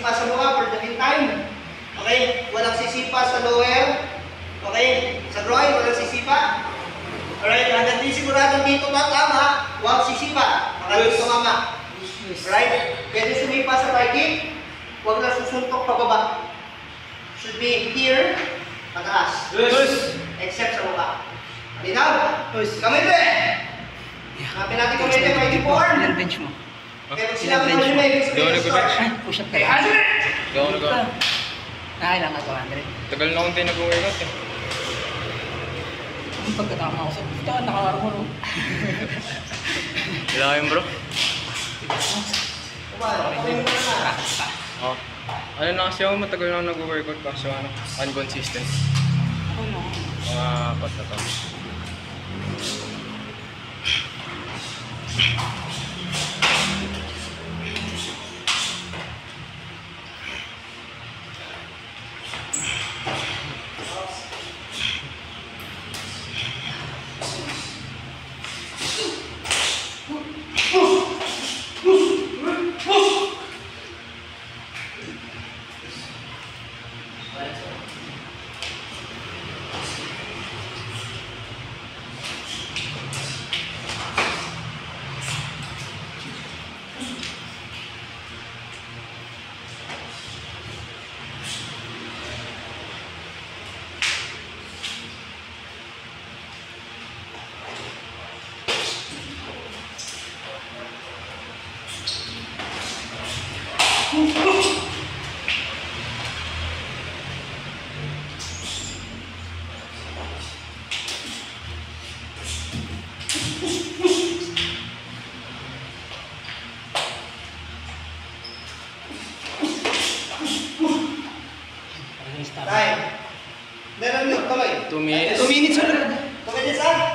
sisipa sa mukha for the meantime. Okay? Walang sisipa sa lower. Okay? Sa groin, walang sisipa. Alright? Hanggang di sigurado dito na tama, huwag sisipa. Hanggang dito mama. Alright? Pwede sumipa sa right hip. Huwag na susuntok pababa. Should be here, pataas. Except sa mukha. Malinaw? Kamete! Hanapin natin kamete, may D4. Ilan bench mo? Pero sinabi mo yung may start. Push up ka lang. Nakailangan 200. Tagal na akong din nag-workout eh. Ang pagkatama ko sa puta, nakakarap mo no? Kailangan yun bro? Oh. Ano na kasi ako, matagal na ako nag-workout kasi ano, inconsistent. Ako no. Mga apat na taon. Time. Meron nyo, tuloy. 2 minutes. 2 minutes ulit. 2 minutes ah?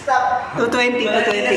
Stop. 220, 220.